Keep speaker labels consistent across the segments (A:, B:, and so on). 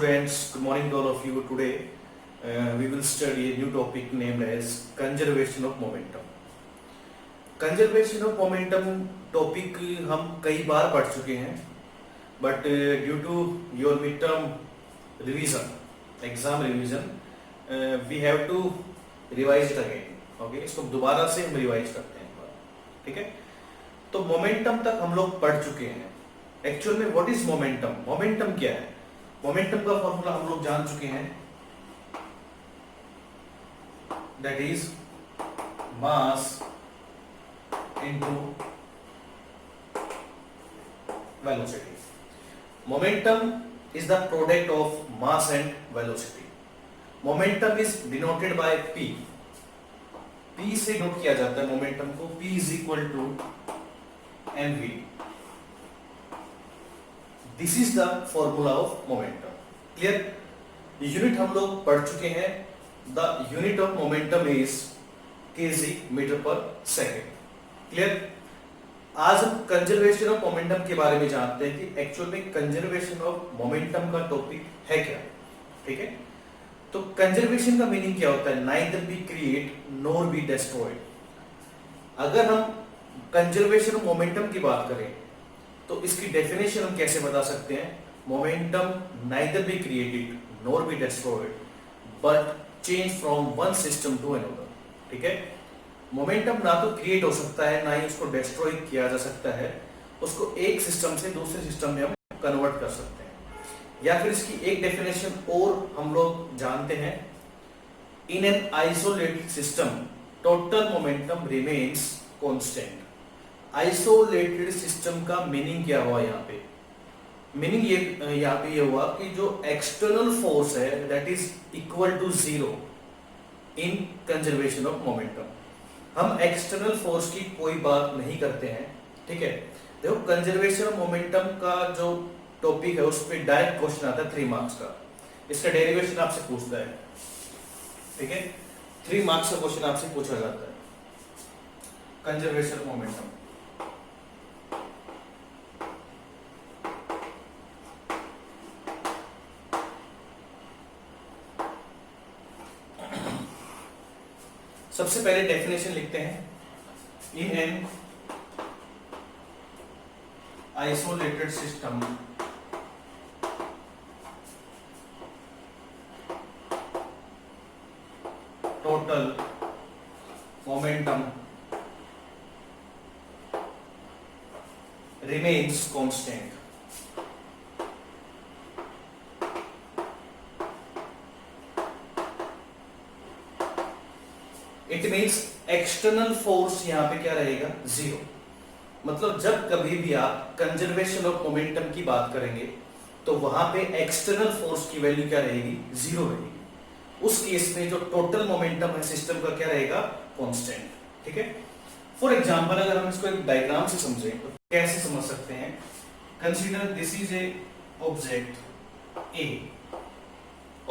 A: Students, good morning to all of you. Today we will study a new topic named as conservation of momentum. Conservation of momentum topic हम कई बार पढ़ चुके हैं, but due to your midterm revision, exam revision, we have to revise it again. Okay, इसको दोबारा से हम revise करते हैं, ठीक है? तो मोमेंटम तक हम लोग पढ़ चुके हैं. एक्चुअल में व्हाट इज मोमेंटम? मोमेंटम क्या है? मोमेंटम का फॉर्मूला हम लोग जान चुके हैं, that is mass into velocity. Momentum is the product of mass and velocity. Momentum is denoted by P. P से नोट किया जाता है मोमेंटम को. P is equal to mv. This is the formula of momentum. Clear? Unit हम लोग पढ़ चुके हैं. The unit of momentum is kg meter per second. Clear? आज हम कंजर्वेशन ऑफ मोमेंटम के बारे में जानते हैं कि एक्चुअल में कंजर्वेशन ऑफ मोमेंटम का टॉपिक है क्या. ठीक है? तो कंजर्वेशन का मीनिंग क्या होता है? Neither be create NOR be destroyed. अगर हम कंजर्वेशन ऑफ मोमेंटम की बात करें तो इसकी डेफिनेशन हम कैसे बता सकते हैं? Momentum neither be created nor be destroyed but change from one system to another. ठीक है? मोमेंटम ना तो क्रिएट हो सकता है, ना ही उसको डिस्ट्रॉय किया जा सकता है. उसको एक सिस्टम से दूसरे सिस्टम में हम कन्वर्ट कर सकते हैं. या फिर इसकी एक डेफिनेशन और हम लोग जानते हैं, in an isolated system total momentum remains constant. Isolated system का मीनिंग क्या हुआ यहाँ पे? मीनिंग यहाँ पे ये हुआ कि जो एक्सटर्नल फोर्स है that is equal to zero in conservation of momentum. हम एक्सटर्नल फोर्स की कोई बात नहीं करते हैं. ठीक है? देखो, कंजर्वेशन ऑफ मोमेंटम का जो टॉपिक है उस पर डायरेक्ट क्वेश्चन आता है 3 मार्क्स का. इसका डेरिवेशन आपसे पूछता है. ठीक है? 3 मार्क्स का क्वेश्चन आपसे पूछा जाता है कंजर्वेशन ऑफ मोमेंटम. सबसे पहले डेफिनेशन लिखते हैं. In an isolated system total momentum remains constant. It means external force यहां पे क्या रहेगा? जीरो. मतलब जब कभी भी आप कंजर्वेशन ऑफ मोमेंटम की बात करेंगे तो वहां पे एक्सटर्नल फोर्स की वैल्यू क्या रहेगी? जीरो रहेगी. उस केस में जो टोटल मोमेंटम है सिस्टम का क्या रहेगा? कांस्टेंट. ठीक है? फॉर एग्जांपल अगर हम इसको एक डायग्राम से समझें तो कैसे समझ सकते हैं? Consider this is a object A.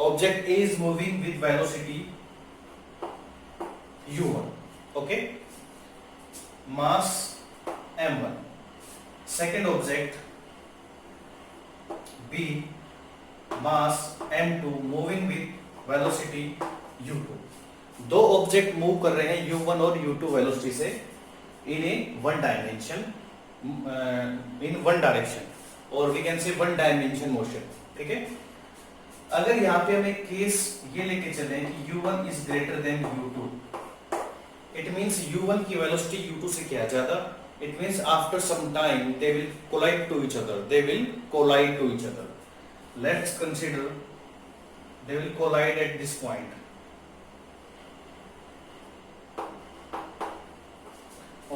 A: Object A is moving with velocity u1. okay, mass m1. second object b, mass m2, moving with velocity u2. दो ऑब्जेक्ट मूव कर रहे हैं u1 और u2 वेलोसिटी से in a one dimension, in one direction, और we can say one dimension motion. ठीक है? अगर यहाँ पे हम एक केस ये लेके चले कि u1 is greater than u2, it means u1 की velocity u2 से क्या ज्यादा. it means after some time they will collide to each other. they will collide to each other. let's consider they will collide at this point.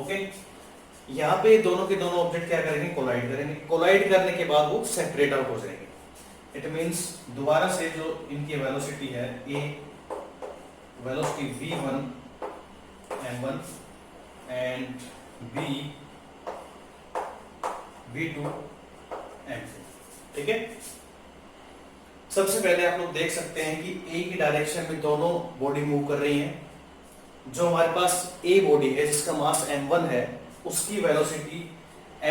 A: okay, यहाँ पे दोनों के दोनों object क्या करेंगे? कोलाइड करेंगे. कोलाइड करने के बाद वो सेपरेट आउट हो जाएंगे. इट मींस दोबारा से जो इनकी वेलोसिटी है, ए velocity v1 m1 and b v2 m2. ठीक है? सबसे पहले आप लोग देख सकते हैं कि ए की डायरेक्शन में दोनों बॉडी मूव कर रही हैं. जो हमारे पास ए बॉडी है जिसका मास m1 है उसकी वेलोसिटी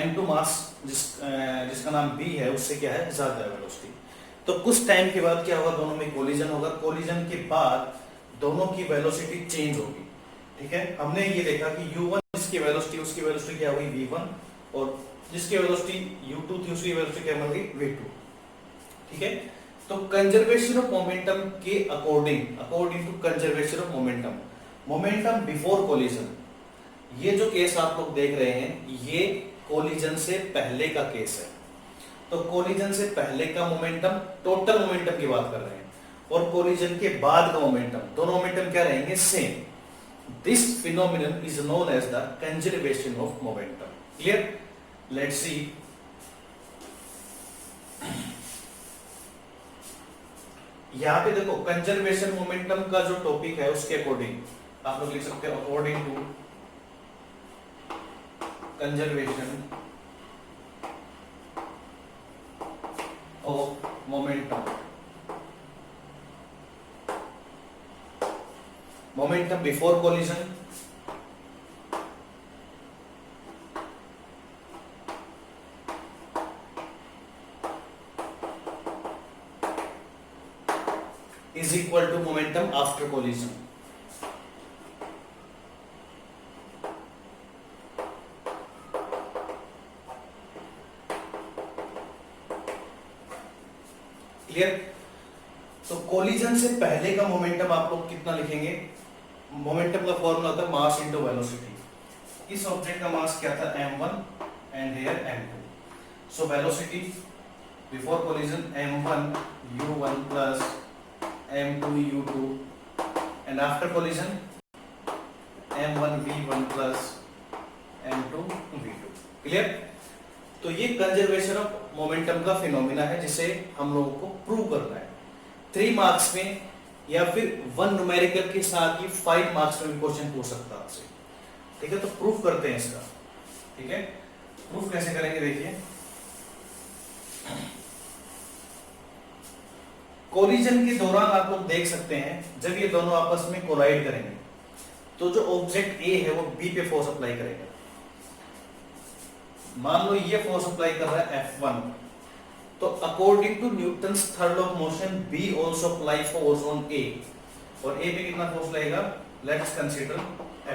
A: m2 मास जिसका नाम b है उससे क्या है? ज्यादा वेलोसिटी. तो कुछ टाइम के बाद क्या होगा, दोनों में कोलिजन होगा, कोलिजन के बाद दोनों की वेलोसिटी चेंज होगी। ठीक है, हमने ये देखा कि u1 जिसकी वेलोसिटी, उसकी वेलोसिटी क्या हुई v1, और जिसकी वेलोसिटी u2 थी उसकी वेलोसिटी क्या बन गई v2। ठीक है, तो कंजर्वेशन ऑफ मोमेंटम के according to conservation of momentum before collision, ये जो केस आप लोग देख रहे हैं ये कोलिजन से पहले का केस है। तो कोलिजन से पहले का मोमेंटम, टोटल मोमेंटम की बात कर रहे हैं, और कोलिजन के बाद का मोमेंटम, दोनों मोमेंटम क्या रहेंगे, same. This phenomenon is known as the conservation of momentum. Clear? Let's see. यहां पे देखो कंजर्वेशन मोमेंटम का जो टॉपिक है उसके अकॉर्डिंग आप लोग लिख सकते हो according to conservation of momentum before collision, is equal to momentum after collision। क्लियर? तो कोलिजन से पहले का मोमेंटम आप लोग कितना लिखेंगे, मोमेंटम का फॉर्मूला था मास इनटू वेलोसिटी। इस ऑब्जेक्ट का मास क्या था, m1 and here m2। So velocity before collision m1 u1 plus m2 u2 and after collision m1 v1 plus m2 v2। Clear? तो ये कंजर्वेशन ऑफ मोमेंटम का फिनोमिना है जिसे हम लोगों को प्रूव करना है। 3 मार्क्स में या फिर 1 न्यूमेरिकल के साथ ही 5 मार्क्स में भी क्वेश्चन पूछ सकता है आपसे। ठीक है, तो प्रूफ करते हैं इसका। ठीक है, प्रूफ कैसे करेंगे देखिए। कोलिजन के दौरान आप लोग देख सकते हैं जब ये दोनों आपस में कोलाइड करेंगे तो जो ऑब्जेक्ट ए है वो बी पे फोर्स अप्लाई करेगा। मान लो ये फोर्स अप्लाई कर रहा है F1, तो according to Newton's third law of motion B also apply force on A, और ए पे कितना फोर्स लगेगा, लेट्स कंसीडर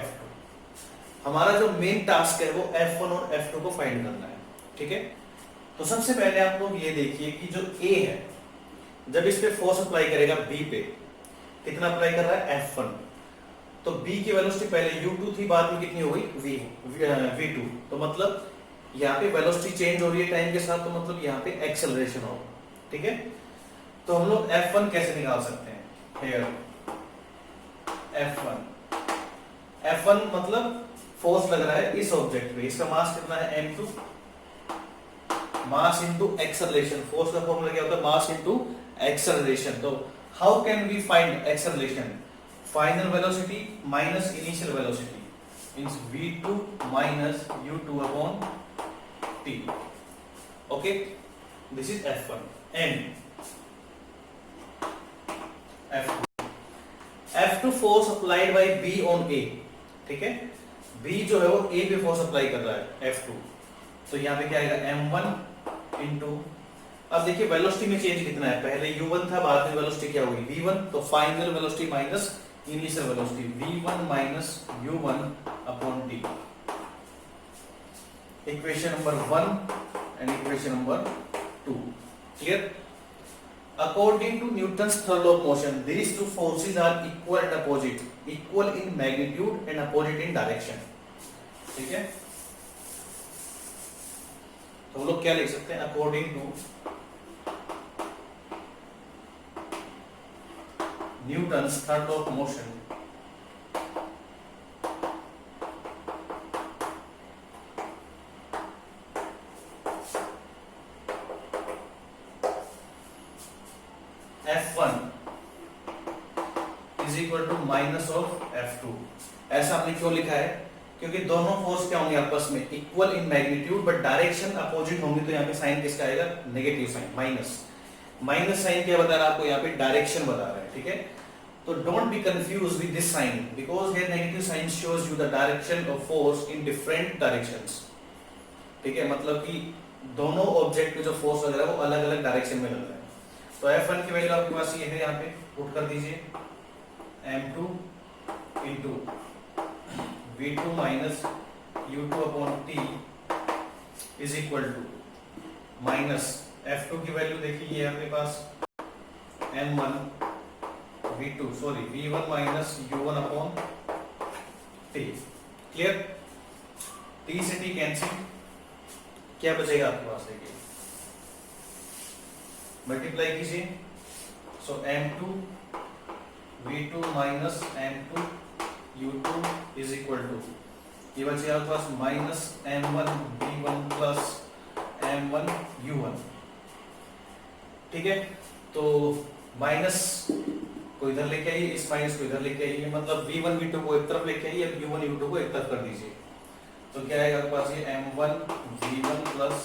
A: F2। हमारा जो मेन टास्क है वो F1 और F2 को फाइंड करना है। ठीक है, तो सबसे पहले आप लोग ये देखिए कि जो ए है जब इस पे फोर्स अप्लाई करेगा बी पे, कितना अप्लाई कर रहा है F1, तो बी की वेलोसिटी पहले u2 थी, बाद में कितनी हो गई v2, तो मतलब यहाँ पे वेलोसिटी चेंज हो रही है टाइम के साथ, तो मतलब यहाँ पे एक्सेलरेशन होगा। ठीक है, तो हम लोग F1 कैसे निकाल सकते हैं, here F1 मतलब फोर्स लग रहा है इस ऑब्जेक्ट पे, इसका मास कितना है m2, mass into acceleration, force का फॉर्मूला क्या होता है, मास इनटू एक्सेलरेशन। तो how can we find acceleration, final velocity minus initial velocity means v2 minus u2 upon t। Okay, this is F1 and F2 force applied by B on A। ठीक है, B जो है वो A पे force apply कर रहा है F2, तो यहाँ पे क्या आएगा m1 इंटू, अब देखिए वेलोसिटी में चेंज कितना है, पहले u1 था, बाद में वेलोसिटी क्या होगी v1, तो final velocity minus initial velocity v1 minus u1 upon t। Equation number 1 and equation number 2। Clear? According to Newton's third law of motion, these two forces are equal and opposite, equal in magnitude and opposite in direction। ठीक है, तो हम लोग क्या लिख सकते हैं, according to Newton's third law of motion, F1 is equal to minus of F2। ऐसा हमने क्यों लिखा है, क्योंकि दोनों फोर्स क्या होंगे आपस में equal in magnitude, but direction opposite होंगे, तो यहाँ पे साइन किसका आएगा, नेगेटिव साइन, माइनस साइन क्या बता रहा है आपको, यहाँ पे डायरेक्शन बता रहा है। ठीक है, तो don't be confuse with this sign because here negative sign shows you the direction of force in different directions. ठीक है, मतलब कि दोनों ऑब्जेक्ट पे जो फोर्स लग रहा है वो अलग अलग डायरेक्शन में लग रहा है। तो F1 की वैल्यू आपके पास ये है, यहाँ पे पुट कर दीजिए m2 into v2 minus u2 upon t is equal to minus F2 की वैल्यू देखिए ये आपके पास m1 v2 sorry v1 minus u1 upon t। Clear? t से t कैंसिल, क्या बचेगा आपके पास, देखिए मल्टीप्लाई कीजिए, so m2 v2 minus m2 u2 is equal to ये बचेगा आपके पास minus m1 v1 plus m1 u1। ठीक है, तो माइनस को इधर लेके आइए, इस माइनस को इधर लेके आइए, मतलब v1 v2 को एक तरफ लेके आइए, अब u1 u2 को एक तरफ कर दीजिए, तो क्या आएगा आपके पास ये m1 v1 plus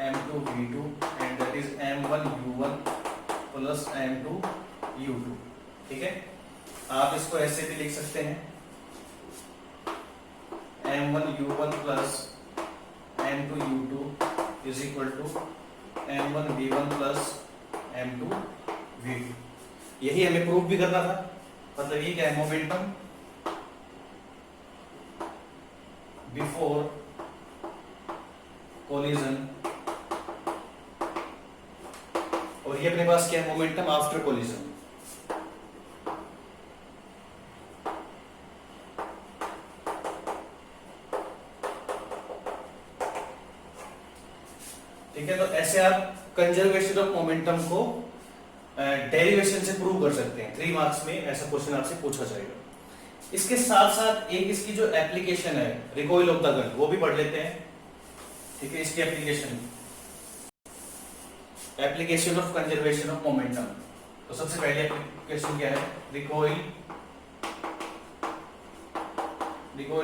A: m2 v2 and that is m1 u1 plus m2 u2। ठीक है, आप इसको ऐसे भी लिख सकते हैं m1 u1 plus m2 u2 is equal to m1 v1 plus m2 v2। यही हमें प्रूफ भी करना था, मतलब ये क्या है, मोमेंटम बिफोर कोलिजन, और ये अपने पास क्या है, मोमेंटम आफ्टर कोलिजन। ठीक है, तो ऐसे आप कंजर्वेशन ऑफ मोमेंटम को डेरिवेशन से प्रूव कर सकते हैं। 3 मार्क्स में ऐसा क्वेश्चन आपसे पूछा जाएगा। इसके साथ साथ एक इसकी जो एप्लीकेशन है रिकॉइल ऑफ द गन, वो भी पढ़ लेते हैं। ठीक है, इसकी application of conservation of momentum. तो सबसे पहले एप्लीकेशन क्या है, रिकॉइल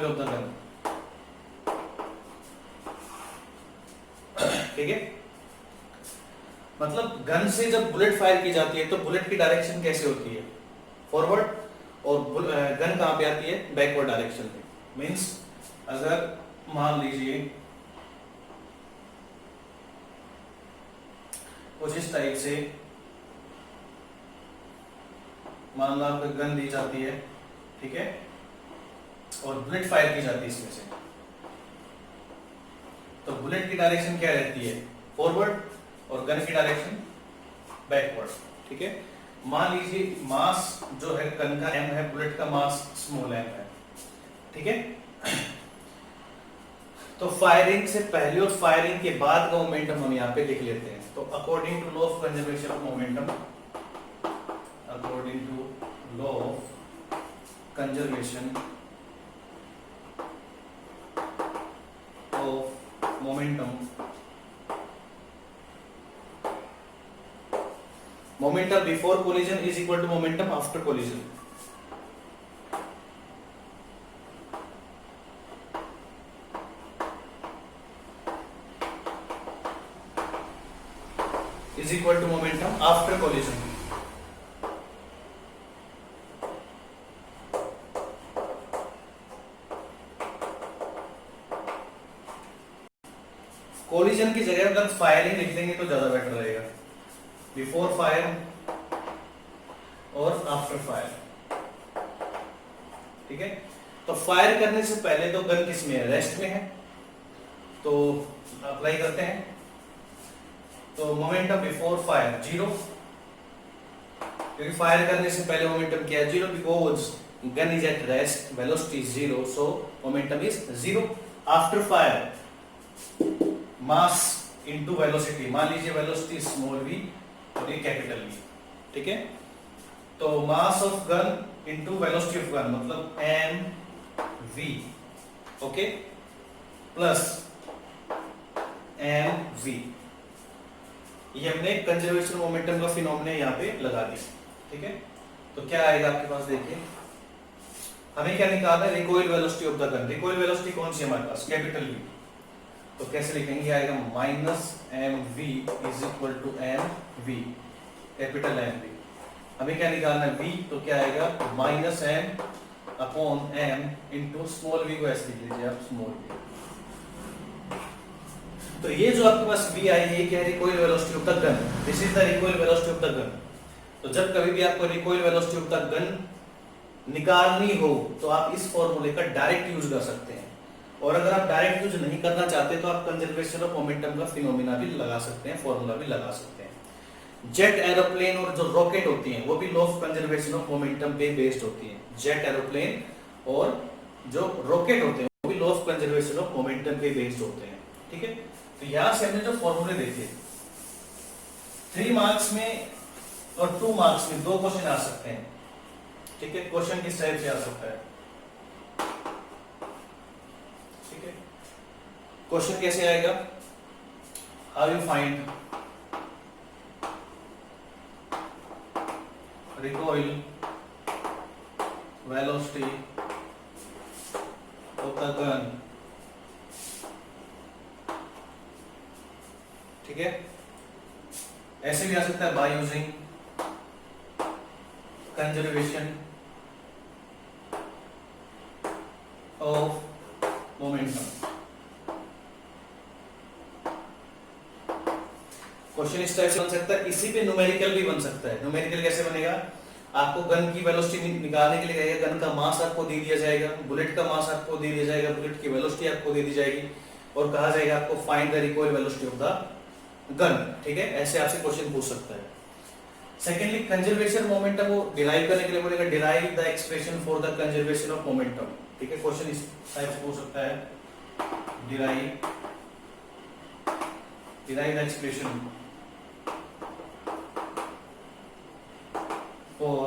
A: ऑफ द गन। ठीक है, मतलब गन से जब बुलेट फायर की जाती है तो बुलेट की डायरेक्शन कैसे होती है, फॉरवर्ड, और गन कहां पे आती है, बैकवर्ड डायरेक्शन में। मींस अगर मान लीजिए कुछ इस टाइप से, मान लो आपको गन दी जाती है, ठीक है, और बुलेट फायर की जाती है इसमें से, तो बुलेट की डायरेक्शन क्या रहती है, फॉरवर्ड, और गन की डायरेक्शन बैकवर्ड। ठीक है, मान लीजिए मास जो है गन का m है, बुलेट का मास स्मॉल m है। ठीक है, तो फायरिंग से पहले और फायरिंग के बाद का मोमेंटम हम यहाँ पे लिख लेते हैं। तो according to law of conservation of momentum, according to law of conservation of momentum, momentum before collision is equal to momentum after collision। is equal to momentum after collision। Collision की जगह अगर फायरिंग लिख देंगे तो ज्यादा better रहेगा, before fire और after fire. ठीक है, तो फायर करने से पहले तो गन किस में है, रेस्ट में है, तो अप्लाई करते हैं। तो मोमेंटम बिफोर फायर 0, क्योंकि फायर करने से पहले मोमेंटम क्या है, 0, because gun is at rest, velocity 0, so momentum is 0। After fire mass into velocity, मान लीजिए वेलोसिटी स्मॉल v और ये कैपिटल V। ठीक है, तो mass of gun into velocity of gun मतलब mv, ओके, प्लस mv। ये हमने कंजर्वेशन मोमेंटम का फिनोमेना यहाँ पे लगा दिया। ठीक है, तो क्या आएगा आपके पास, देखिए हमें क्या निकालना है, recoil velocity of the gun. Recoil velocity कौन सी हमारे पास, कैपिटल V। तो कैसे लिखेंगे, आएगा minus mv is equal to mv, capital mv। हमें क्या निकालना है, v, तो क्या आएगा minus m upon m into small v को ऐसे लिख लीजिए आप, स्मॉल v। तो ये जो आपके पास V आई है, ये क्या है? Recoil velocity of the gun. This is the recoil velocity of the gun. तो जब कभी भी आपको recoil velocity of the gun निकालनी हो तो आप इस फॉर्मूले का डायरेक्ट यूज कर सकते हैं। और अगर आप डायरेक्ट यूज नहीं करना चाहते तो आप कंजर्वेशन ऑफ मोमेंटम का फिनोमिना भी लगा सकते हैं, फॉर्मूला भी लगा सकते हैं। जेट एरोप्लेन और जो रॉकेट होती हैं वो भी law of conservation of momentum पे बेस्ड होती हैं। जेट एरोप्लेन और जो रॉकेट होते हैं वो भी law of conservation of momentum पे बेस्ड होते हैं। ठीक है, तो यहां से हमने जो फॉर्मूले देखे 3 मार्क्स में और 2 मार्क्स में 2 क्वेश्चन आ सकते हैं। ठीक है, क्वेश्चन किस टाइप से आ सकता है? ठीक है, क्वेश्चन कैसे आएगा? How you find recoil velocity of the gun। ठीक है, ऐसे भी आ सकता है by using conservation of momentum. Question इस टाइप से बन सकता है, इसी पे न्यूमेरिकल भी बन सकता है। न्यूमेरिकल कैसे बनेगा? आपको गन की वेलोसिटी निकालने के लिए कहेगा, गन का मास आपको दे दिया जाएगा, बुलेट का मास आपको दे दिया जाएगा, बुलेट की वेलोसिटी आपको दे दी जाएगी और कहा जाएगा आपको find the recoil velocity of the gun. ठीक है, ऐसे आपसे क्वेश्चन पूछ सकता है। सेकेंडली, कंजर्वेशन मोमेंटम को डिराइव करने के लिए बोलेगा derive the expression for the conservation of momentum. ठीक है, क्वेश्चन इस टाइप से पूछ सकता है, derive the expression for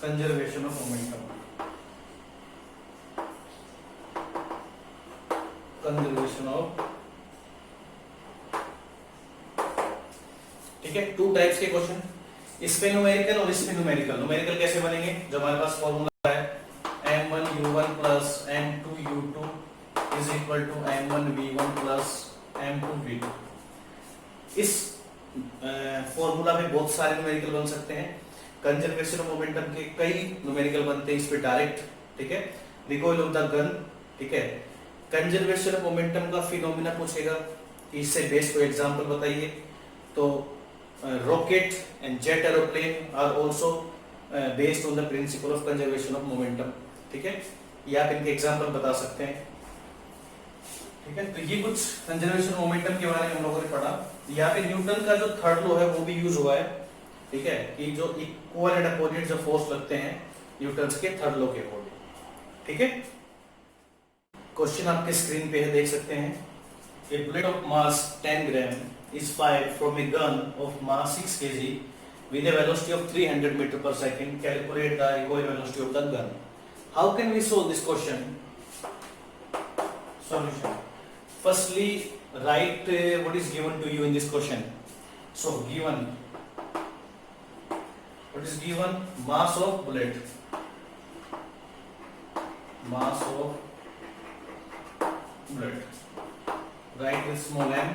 A: conservation of momentum। Conservation of, ठीक है, 2 टाइप्स के क्वेश्चन, इस पे न्यूमेरिकल और इस पे न्यूमेरिकल। न्यूमेरिकल कैसे बनेंगे? जो हमारे पास फॉर्मूला है m1u1 plus m2u2 is equal to m1v1 plus m2v2। इस फॉर्मूला में बहुत सारे न्यूमेरिकल बन सकते हैं। कंजर्वेशन ऑफ मोमेंटम के कई न्यूमेरिकल बनते हैं इस पे डायरेक्ट। ठीक है, रिकॉइल ऑफ द गन। ठीक है, कंजर्वेशन ऑफ मोमेंटम का फिनोमिना पूछेगा, इससे बेस्ड कोई एग्जांपल बताइए। तो rocket and jet aeroplane are also based on the principle of conservation of momentum. ठीक है, ये आप इनके एग्जांपल बता सकते हैं। ठीक है, तो ये कुछ कंजर्वेशन मोमेंटम के बारे में हम लोगों ने पढ़ा। यहाँ पे न्यूटन का जो थर्ड लॉ है वो भी यूज हुआ है। ठीक है, कि जो इक्वल एंड अपोजिट जो फोर्स लगते हैं न्यूटन के थर्ड लॉ के अकॉर्डिंग। ठीक है, क्वेश्चन आपके स्क्रीन पे है, देख सकते हैं। A bullet of mass 10 gram is fired from a gun of mass 6 kg with a velocity of 300 meter per second. Calculate the recoil velocity of the gun. How can we solve this question? Solution. Firstly, write what is given to you in this question. So given, what is given? Mass of bullet, mass of bullet, write with small m,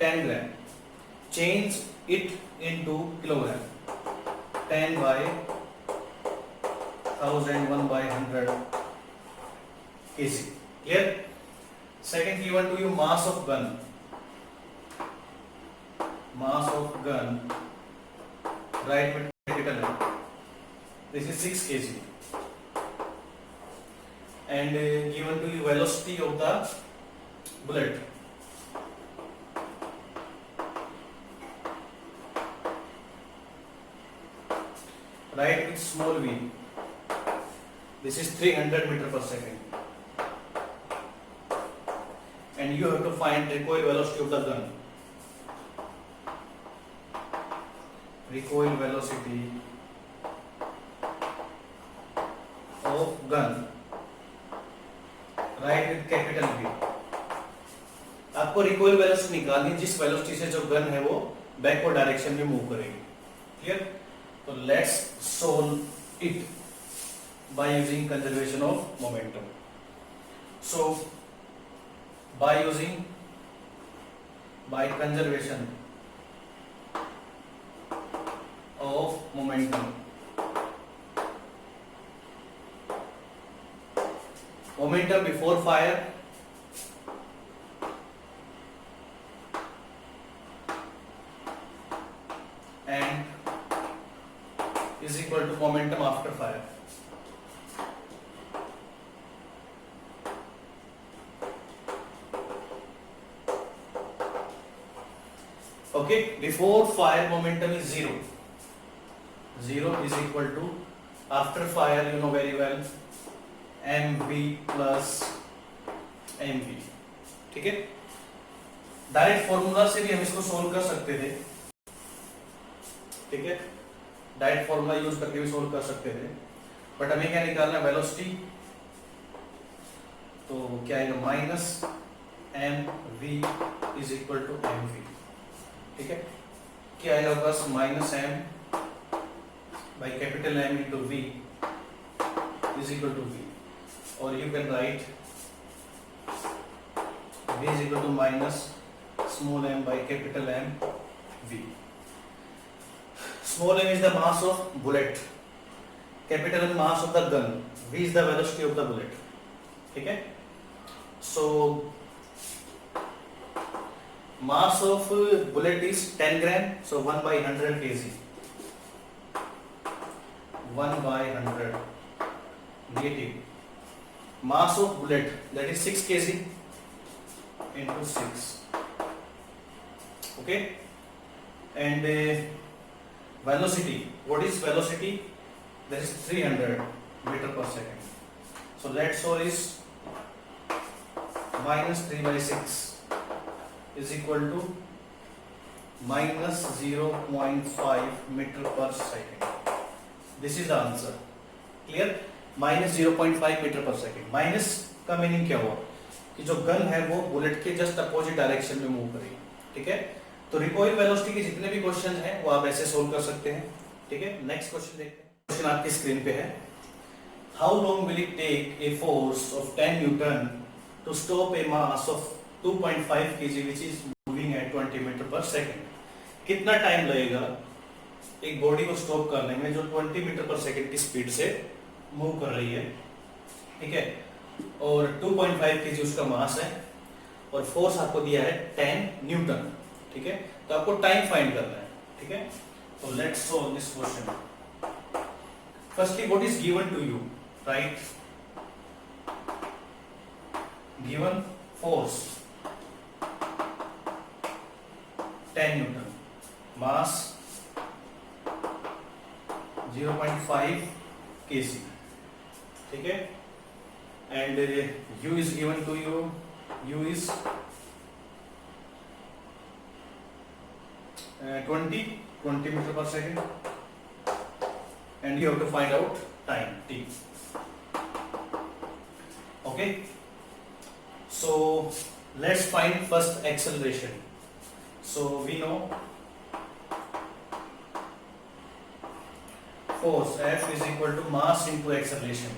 A: 10 gram. Change it into kilogram, 10 by 1000, 1 by 100 kg. Clear? Second given to you, mass of gun, mass of gun, write with capital M. This is 6 kg. And given to you velocity of the bullet, write with small v. This is 300 meter per second. And you have to find recoil velocity of the gun. Recoil velocity of gun. Write with capital V. आपको recoil velocity निकालनी, जिस velocity से जो gun है वो backward direction में move करेगी। Clear? तो let's solve it by using conservation of momentum. So by conservation of momentum, momentum before fire is equal to momentum after fire. Okay, before fire momentum is 0. 0 is equal to, after fire you know very well, mv plus mv. ठीक है, direct formula से भी हम इसको solve कर सकते थे. ठीक है, डायरेक्ट फॉर्मूला यूज करके भी सोल्व कर सकते थे, बट हमें क्या निकालना है, वेलोसिटी. तो क्या आएगा, minus m v is equal to m v. ठीक है, क्या आएगा बस, minus m by capital M into v is equal to v, और you can write v is equal to minus small m by capital M v. Small m is the mass of bullet, capital M mass of the gun, v is the velocity of the bullet. ठीक है, so mass of bullet is 10 gram, so 1 by 100 kg. 1 by 100 negative. Mass of bullet, that is 6 kg into 6. Okay, and velocity, what is velocity? That is 300 meter per second. So that so is minus 3 by 6 is equal to minus 0.5 meter per second. This is the answer. Clear? minus 0.5 meter per second. Minus का meaning क्या हुआ कि जो gun है वो bullet के just opposite direction में move करेगी. ठीक है, तो रिकॉइल वेलोसिटी के जितने भी क्वेश्चन हैं वो आप ऐसे सोल्व कर सकते हैं. ठीक है, नेक्स्ट क्वेश्चन देखते हैं. क्वेश्चन आपकी स्क्रीन पे है. How long will it take a force of 10 newton to stop a mass of 2.5 kg which is moving at 20 metre per second. कितना टाइम लगेगा एक बॉडी को स्टॉप करने में जो 20 मीटर पर सेकंड की स्पीड से मूव कर रही है. ठीक है, और 2.5 kg उसका मास है और फोर्स आपको दिया है 10 न्यूटन. ठीक है, तो आपको टाइम फाइंड करना है. ठीक है, तो let's solve this question. Firstly what is given to you, right? Given force 10 newton, mass 0.5 kg. ठीक है, and u is given to you, u is 20 meter per second, and you have to find out time t. Okay, so let's find first acceleration. So we know force F is equal to mass into acceleration.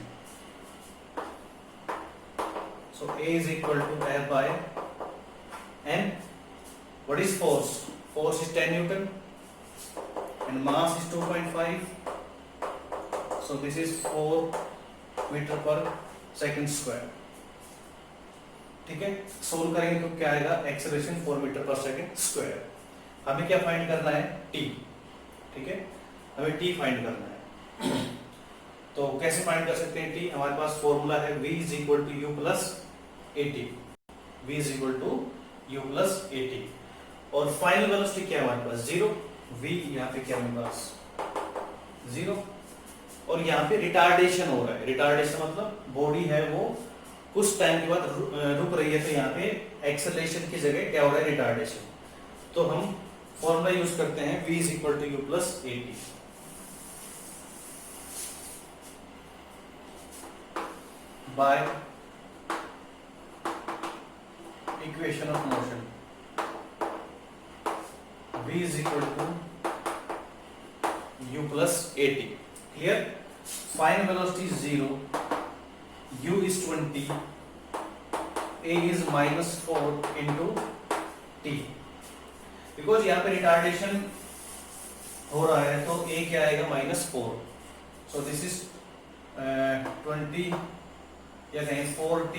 A: So A is equal to F by m. What is force? Force is 10 Newton and mass is 2.5. So this is 4 meter per second square. ठीक है, solve करेंगे तो क्या आएगा, acceleration 4 metre per second square. हमें क्या find करना है, t. ठीक है, हमें t फाइंड करना है. तो कैसे फाइंड कर सकते हैं t? हमारे पास फॉर्मूला है v is equal to u plus at. v is equal to u plus at. और फाइनल वेलोसिटी क्या है हमारे पास, 0. v यहाँ पे क्या है हमारे पास 0, और यहाँ पे रिटार्डेशन हो रहा है. रिटार्डेशन मतलब बॉडी है वो कुछ टाइम के बाद रुक रही है, तो यहाँ पे एक्सेलरेशन की जगह क्या हो रहा है, रिटार्डेशन. तो हम फॉर्मूला यूज करते हैं v is equal to u plus at. By equation of motion, v is equal to u plus at. Clear? Final velocity is 0, u is 20, a is minus 4 into t. Because यहाँ पे retardation हो रहा है तो a क्या आएगा, -4. So this is 20 या कहें 4t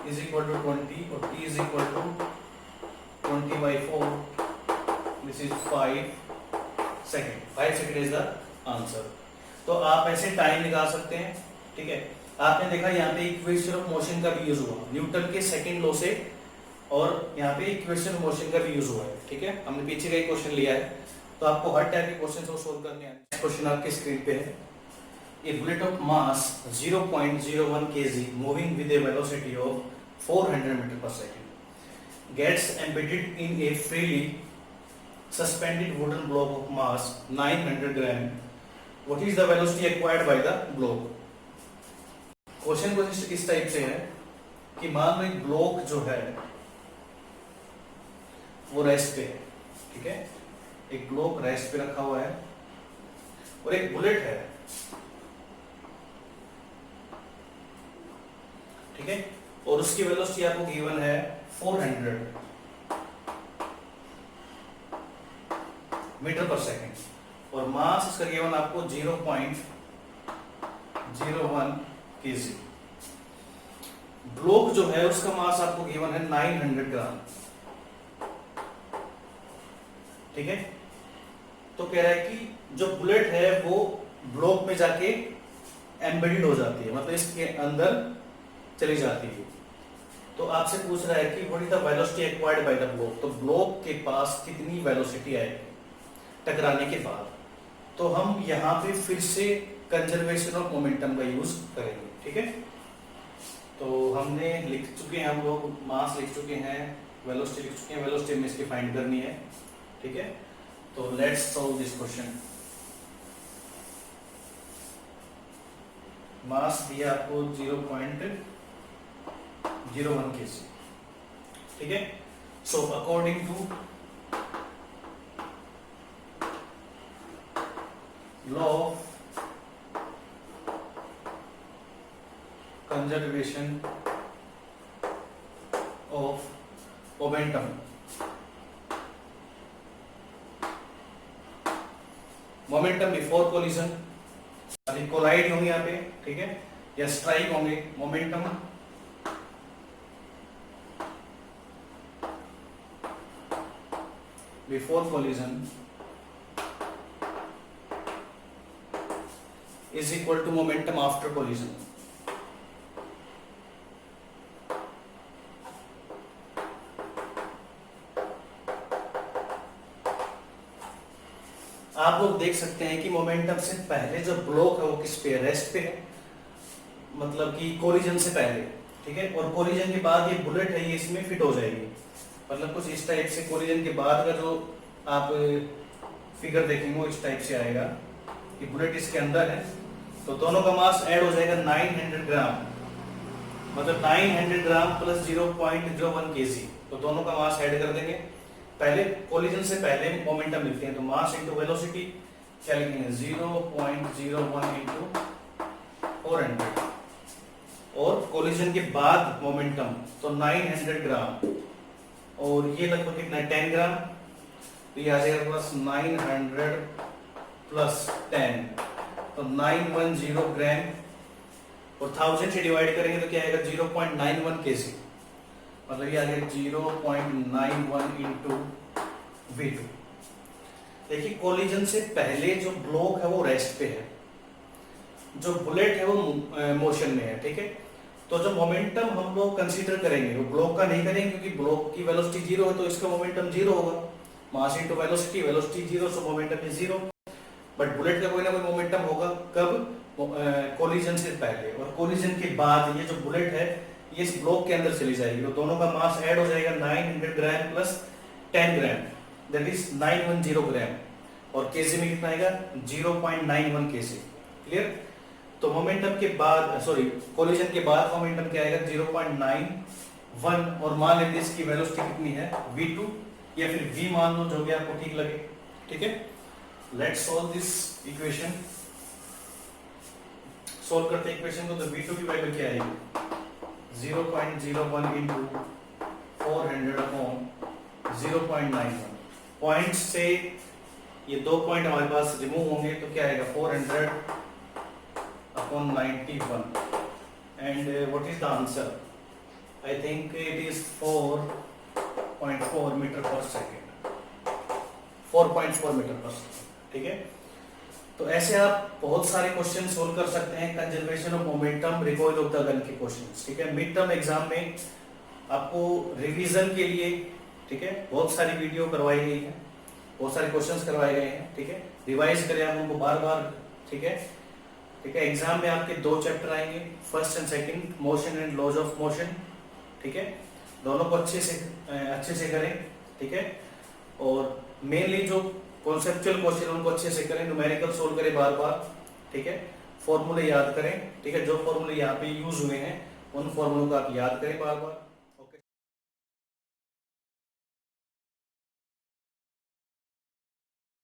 A: is equal to 20 और t is equal to 20 by 4. This is 5 second, 5 second is the answer. तो आप ऐसे टाइम निकाल सकते हैं, ठीक है। आपने देखा यहाँ पे इक्वेशन ऑफ मोशन का भी यूज हुआ न्यूटन के सेकंड लॉ से, और यहाँ पे इक्वेशन ऑफ मोशन का भी यूज हुआ है, ठीक है। हमने पीछे का एक क्वेश्चन लिया है, तो आपको हर टाइप के क्वेश्चन को सोल्व करने आए। नेक्स्ट क्वेश्चन आपके स्क्रीन पे है, a bullet of mass 0.01 kg moving with a velocity of 400 metre per second gets embedded in a freely suspended wooden block of mass 900 gram. What is the velocity acquired by the block? Question कुछ इस type से है कि मान लो एक block जो है वो रेस्ट पे है, ठीक है। एक ब्लॉक रेस्ट पे रखा हुआ है और एक बुलेट है, ठीक है, और उसकी वेलोसिटी आपको गिवन है 400 मीटर पर सेकेंड और मास इसका गिवन आपको 0.01 kg। ब्लॉक जो है उसका मास आपको गिवन है 900 ग्राम, ठीक है। तो कह रहा है कि जो बुलेट है वो ब्लॉक में जाके एम्बेडेड हो जाती है, मतलब इसके अंदर चली जाती है। तो आपसे पूछ रहा है कि what is the velocity acquired by the block, तो ब्लॉक के पास कितनी वेलोसिटी आएगी टकराने के बाद। तो हम यहाँ पे फिर से कंजर्वेशन ऑफ मोमेंटम का यूज करेंगे, ठीक है। तो हमने लिख चुके हैं, हम लोग मास लिख चुके हैं, वेलोसिटी लिख चुके हैं, वेलोसिटी में इसकी फाइंड करनी है, ठीक है। तो let's solve this question. Mass दिया आपको 0.01 kg, ठीक है। So according to law of conservation of momentum, momentum before collision, अभी कोलाइड होंगे यहाँ पे, ठीक है, या स्ट्राइक होंगे, momentum before collision is equal to momentum after collision. आप लोग देख सकते हैं कि मोमेंटम से पहले जो ब्लॉक है वो किस पे है, रेस्ट पे है, मतलब कि कोलिजन से पहले, ठीक है। और कोलिजन के बाद ये बुलेट है, ये इसमें फिट हो जाएगी, मतलब कुछ इस टाइप से कोलिजन के बाद का जो आप फिगर देखेंगे वो इस टाइप से आएगा कि बुलेट इसके अंदर है। तो दोनों का मास ऐड हो जाएगा 900 ग्राम, मतलब 900 ग्राम प्लस 0.01 kg, तो दोनों का मास ऐड कर देंगे। पहले कोलिजन से पहले मोमेंटम लिखते हैं, तो मास इनटू वेलोसिटी क्या लिखेंगे 0.01 इनटू 400, और कोलिजन के बाद मोमेंटम तो 900 ग्राम, और ये लगभग कितना है 10 ग्राम, तो ये आ जाएगा प्लस 900 प्लस 10, तो 910 ग्राम, और 1000 से डिवाइड करेंगे तो क्या आएगा 0.91 kg, मतलब ये आ गया 0.91 इंटू V2। देखिए कोलिजन से पहले जो ब्लॉक है वो रेस्ट पे है, जो बुलेट है वो मोशन में है, ठीक है। तो जो मोमेंटम हम लोग कंसीडर करेंगे वो ब्लॉक का नहीं करेंगे, क्योंकि ब्लॉक की वेलोसिटी 0 है तो इसका मोमेंटम 0 होगा, मास into velocity, velocity 0 so momentum is 0। But bullet का कोई ना कोई मोमेंटम होगा, कब, कोलिजन से पहले, और कोलिजन के बाद ये जो बुलेट है ये इस ब्लॉक के अंदर चली जाएगी, तो दोनों का मास ऐड हो जाएगा 900 gram plus 10 gram, that is 910 ग्राम, और केजी में कितना आएगा 0.91 kg। क्लियर। तो मोमेंटम के बाद, सॉरी कोलिजन के बाद मोमेंटम क्या आएगा 0.91, और मान लेते हैं इसकी वेलोसिटी कितनी है v2, या फिर v मान लो, जो भी आपको ठीक लगे, ठीक है। Let's solve this equation. Solve करते हैं इक्वेशन को, तो v2 की वैल्यू क्या आएगी 0.01 इंटू 400 अपॉन 0.91। पॉइंट से ये 2 पॉइंट हमारे पास रिमूव होंगे, तो क्या आएगा 400 upon 91, and what is the answer, I think it is 4.4 metre per second, 4.4 metre per second, ठीक है। ठीक है। तो ऐसे आप बहुत सारे क्वेश्चन सोल्व कर सकते हैं, conservation of momentum, recoil of the gun के क्वेश्चंस, ठीक है। मिड टर्म एग्जाम में आपको रिवीजन के लिए, ठीक है, बहुत सारी वीडियो करवाई गई है, बहुत सारे क्वेश्चंस करवाए गए हैं, ठीक है। रिवाइज करें आप उनको बार बार, ठीक है, ठीक है। एग्जाम में आपके 2 चैप्टर आएंगे, first and second, motion and laws of motion, ठीक है। दोनों को अच्छे से करें, ठीक है। और मेनली जो कॉन्सेप्चुअल क्वेश्चन उनको अच्छे से करें, न्यूमेरिकल सोल्व करें बार बार, ठीक है। फॉर्मूले याद करें, ठीक है, जो फॉर्मूले यहाँ पे यूज हुए हैं उन फॉर्मूलों को आप याद करें बार बार।